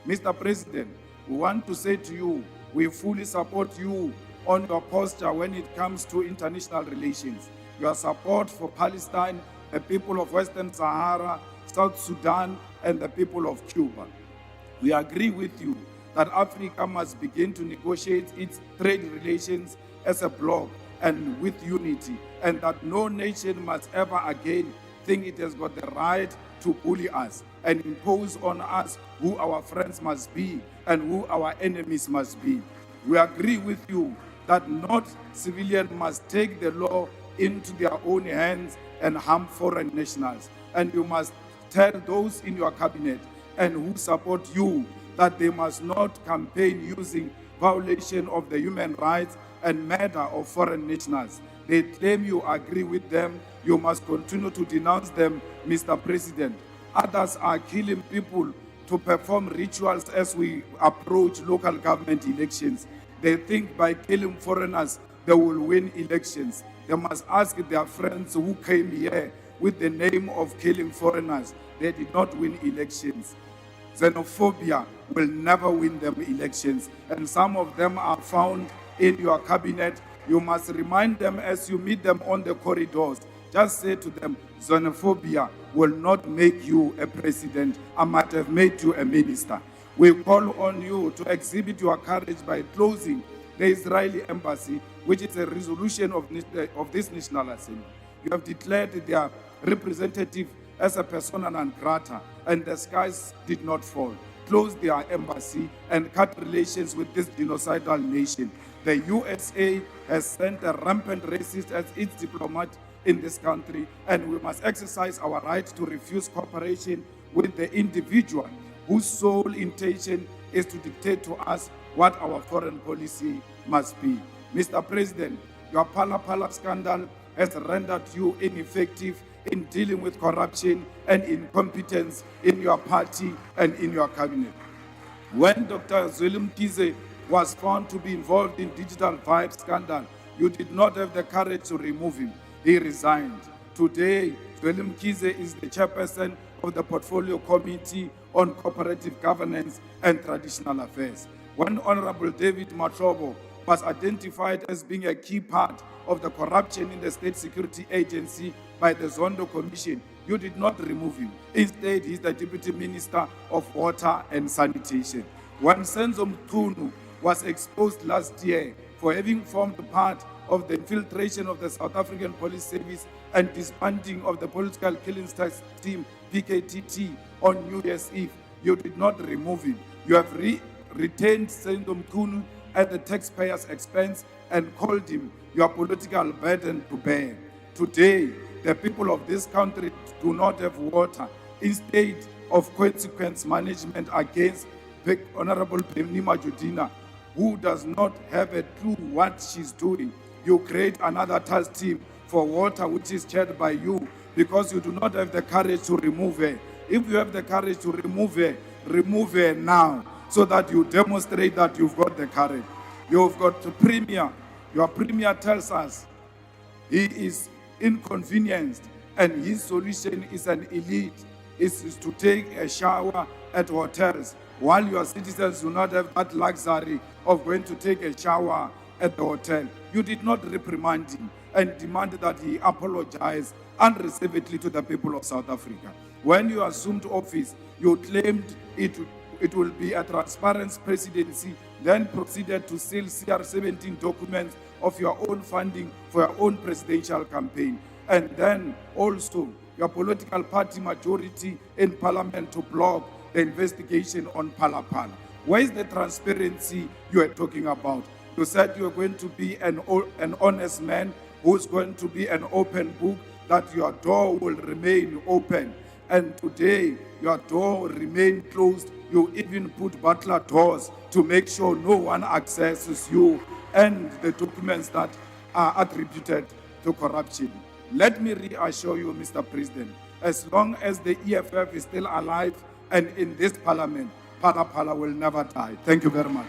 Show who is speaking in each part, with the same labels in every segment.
Speaker 1: Mr. President, we want to say to you, we fully support you on your posture when it comes to international relations. Your support for Palestine, the people of Western Sahara, South Sudan, and the people of Cuba. We agree with you that Africa must begin to negotiate its trade relations as a bloc and with unity, and that no nation must ever again think it has got the right to bully us and impose on us who our friends must be and who our enemies must be. We agree with you that not civilians must take the law into their own hands and harm foreign nationals. And you must tell those in your cabinet and who support you that they must not campaign using violation of the human rights and murder of foreign nationals. They claim you agree with them. You must continue to denounce them, Mr. President. Others are killing people to perform rituals as we approach local government elections. They think by killing foreigners, they will win elections. They must ask their friends who came here with the name of killing foreigners. They did not win elections. Xenophobia will never win them elections. And some of them are found in your cabinet. You must remind them as you meet them on the corridors. Just say to them, xenophobia will not make you a president. I might have made you a minister. We call on you to exhibit your courage by closing the Israeli embassy, which is a resolution of this National Assembly. You have declared their representative as a persona non grata, and the skies did not fall. Close their embassy and cut relations with this genocidal nation. The USA has sent a rampant racist as its diplomat in this country, and we must exercise our right to refuse cooperation with the individual whose sole intention is to dictate to us what our foreign policy must be. Mr. President, your Pala scandal has rendered you ineffective in dealing with corruption and incompetence in your party and in your cabinet. When Dr. Julius Malema was found to be involved in digital vibe scandal, you did not have the courage to remove him. He resigned. Today, Julius Malema is the chairperson of the Portfolio Committee on Cooperative Governance and Traditional Affairs. When Honorable David Machobo was identified as being a key part of the corruption in the State Security Agency by the Zondo Commission, you did not remove him. Instead, he's the Deputy Minister of Water and Sanitation. When Senzo Mtunu was exposed last year for having formed part of the infiltration of the South African Police Service and disbanding of the Political Killings Task Team, PKTT, on New Year's Eve, you did not remove him. You have retained Senzo Mtunu at the taxpayer's expense and called him your political burden to bear. Today, the people of this country do not have water. Instead of consequence management against Honorable Pemnima Judina, who does not have a clue what she's doing, you create another task team for water which is chaired by you because you do not have the courage to remove her. If you have the courage to remove her now so that you demonstrate that you've got the courage. You've got the premier. Your premier tells us he is inconvenienced and his solution is an elite, is to take a shower at hotels while your citizens do not have that luxury of going to take a shower at the hotel. You did not reprimand him and demand that he apologize unreservedly to the people of South Africa. When you assumed office, you claimed it will be a transparent presidency, then proceeded to seal CR17 documents of your own funding for your own presidential campaign. And then also your political party majority in parliament to block the investigation on Palapala. Where is the transparency you are talking about? You said you are going to be an honest man who's going to be an open book, that your door will remain open. And today, your door remain closed. You even put butler doors to make sure no one accesses you and the documents that are attributed to corruption. Let me reassure you, Mr. President, as long as the EFF is still alive and in this parliament, Pala will never die. Thank you very much.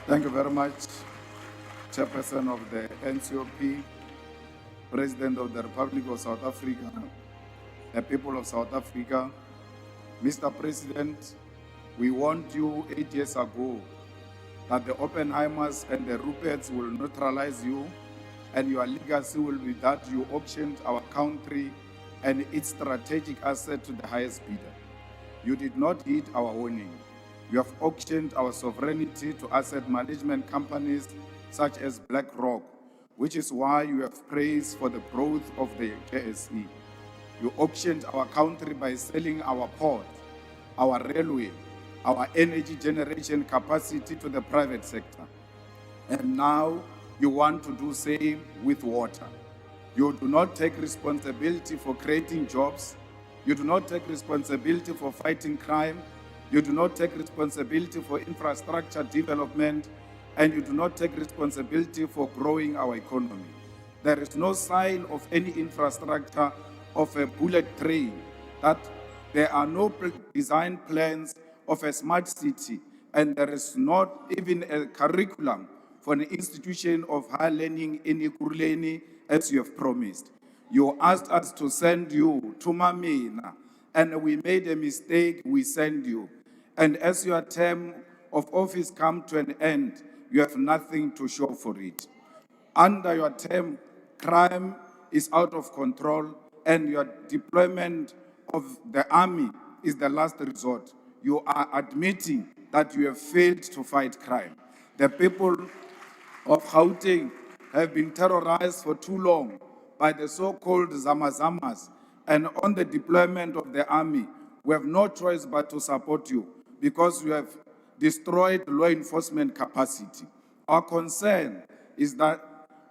Speaker 1: Thank you very much, Chairperson of the NCOP, President of the Republic of South Africa, the people of South Africa, Mr. President, we warned you 8 years ago that the Oppenheimers and the Ruperts will neutralize you, and your legacy will be that you auctioned our country and its strategic asset to the highest bidder. You did not heed our warning. You have auctioned our sovereignty to asset management companies such as BlackRock, which is why you have praised for the growth of the JSE. You auctioned our country by selling our port, our railway, our energy generation capacity to the private sector. And now you want to do same with water. You do not take responsibility for creating jobs. You do not take responsibility for fighting crime. You do not take responsibility for infrastructure development. And you do not take responsibility for growing our economy. There is no sign of any infrastructure of a bullet train, that there are no design plans of a smart city, and there is not even a curriculum for an institution of higher learning in Ikuruleni as you have promised. You asked us to send you to Mamina, and we made a mistake, we send you. And as your term of office come to an end, you have nothing to show for it. Under your term, crime is out of control, and your deployment of the army is the last resort. You are admitting that you have failed to fight crime. The people of Gauteng have been terrorized for too long by the so-called Zamazamas, and on the deployment of the army, we have no choice but to support you because you have destroyed law enforcement capacity. Our concern is that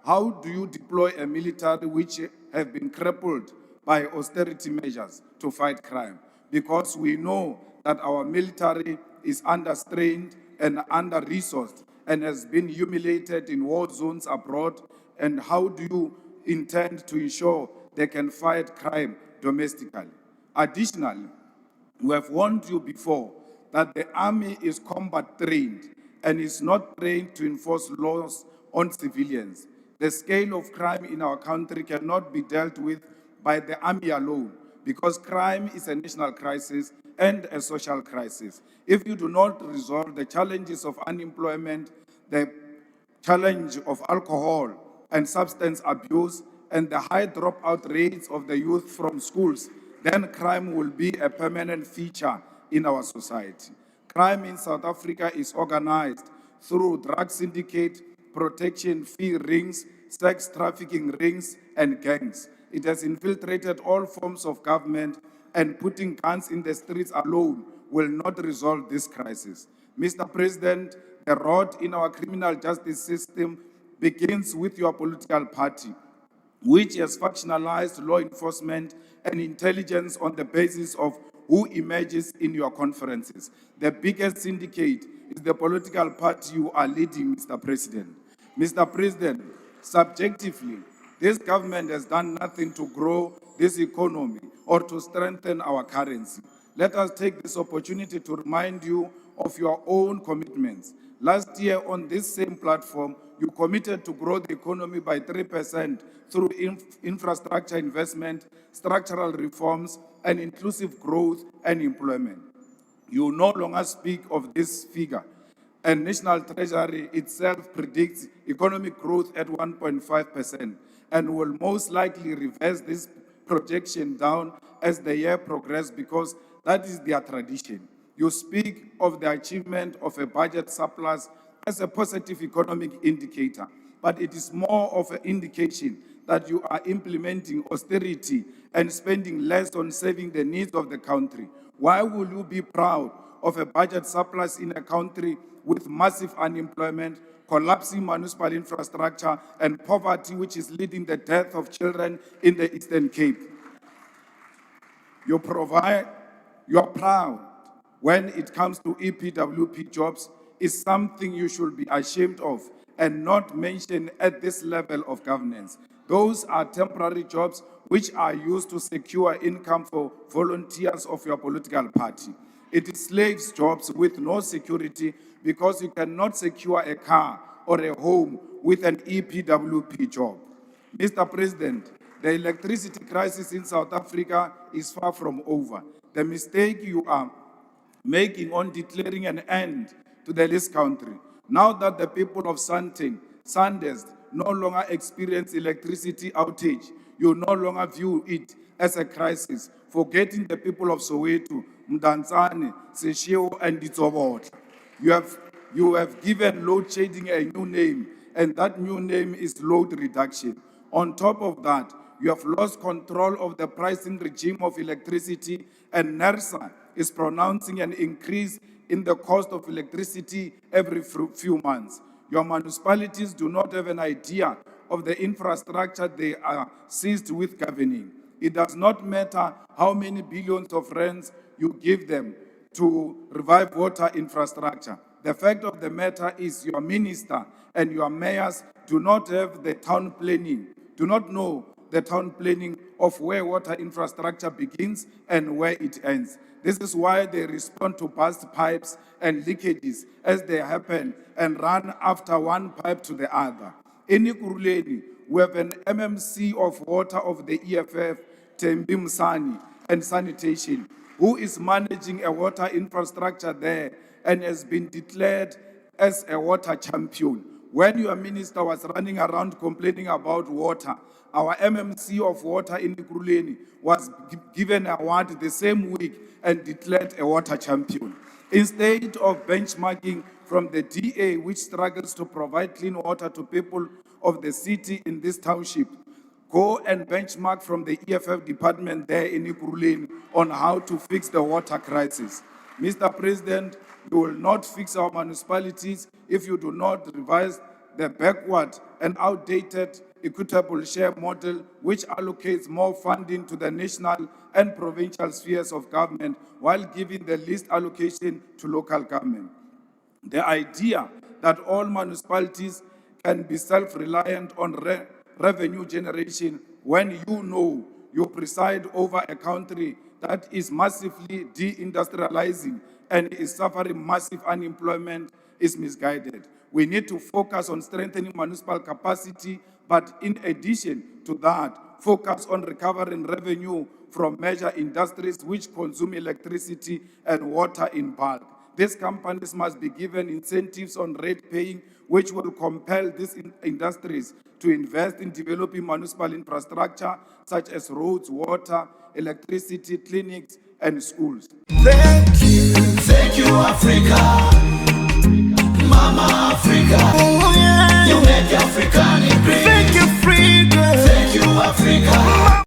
Speaker 1: how do you deploy a military which have been crippled by austerity measures to fight crime? Because we know that our military is understrained and under-resourced and has been humiliated in war zones abroad. And how do you intend to ensure they can fight crime domestically? Additionally, we have warned you before that the army is combat trained and is not trained to enforce laws on civilians. The scale of crime in our country cannot be dealt with by the army alone, because crime is a national crisis and a social crisis. If you do not resolve the challenges of unemployment, the challenge of alcohol and substance abuse, and the high dropout rates of the youth from schools, then crime will be a permanent feature in our society. Crime in South Africa is organized through drug syndicate, protection fee rings, sex trafficking rings, and gangs. It has infiltrated all forms of government, and putting guns in the streets alone will not resolve this crisis. Mr. President, the rot in our criminal justice system begins with your political party, which has factionalized law enforcement and intelligence on the basis of who emerges in your conferences. The biggest syndicate is the political party you are leading, Mr. President. Mr. President, subjectively, this government has done nothing to grow this economy or to strengthen our currency. Let us take this opportunity to remind you of your own commitments. Last year, on this same platform, you committed to grow the economy by 3% through infrastructure investment, structural reforms, and inclusive growth and employment. You no longer speak of this figure, and National Treasury itself predicts economic growth at 1.5% and will most likely reverse this projection down as the year progresses, because that is their tradition. You speak of the achievement of a budget surplus as a positive economic indicator, but it is more of an indication that you are implementing austerity and spending less on saving the needs of the country. Why will you be proud of a budget surplus in a country with massive unemployment, collapsing municipal infrastructure, and poverty, which is leading the death of children in the Eastern Cape? You are proud when it comes to EPWP jobs is something you should be ashamed of and not mention at this level of governance. Those are temporary jobs which are used to secure income for volunteers of your political party. It is slaves jobs with no security, because you cannot secure a car or a home with an EPWP job. Mr. President, the electricity crisis in South Africa is far from over. the mistake you are making on declaring an end to the least country. Now that the people of Sandest no longer experience electricity outage, you no longer view it as a crisis, forgetting the people of Soweto, Mdantsane, Seshego, and Ditsobotla. You have given load shedding a new name, and that new name is load reduction. On top of that, you have lost control of the pricing regime of electricity, and NERSA is pronouncing an increase in the cost of electricity every few months. Your municipalities do not have an idea of the infrastructure they are seized with governing. It does not matter how many billions of rands you give them to revive water infrastructure. The fact of the matter is your minister and your mayors do not have the town planning, do not know the town planning of where water infrastructure begins and where it ends. This is why they respond to burst pipes and leakages as they happen and run after one pipe to the other. In Ekurhuleni, we have an MMC of water of the EFF, Tembi Msani, and sanitation, who is managing a water infrastructure there and has been declared as a water champion. When your minister was running around complaining about water, our MMC of water in Ekurhuleni was given an award the same week and declared a water champion. Instead of benchmarking from the DA, which struggles to provide clean water to people of the city in this township, go and benchmark from the EFF department there in Ekurhuleni on how to fix the water crisis. Mr. President, you will not fix our municipalities if you do not revise the backward and outdated equitable share model, which allocates more funding to the national and provincial spheres of government while giving the least allocation to local government. The idea that all municipalities can be self-reliant on revenue generation when you know you preside over a country that is massively deindustrializing and is suffering massive unemployment is misguided. We need to focus on strengthening municipal capacity, but in addition to that, focus on recovering revenue from major industries which consume electricity and water in bulk. These companies must be given incentives on rate paying, which will compel these industries to invest in developing municipal infrastructure such as roads, water, electricity, clinics, and schools.
Speaker 2: Thank you, Africa, Mama Africa. Oh, yeah. You make African great. Thank you, freedom. Thank you, Africa.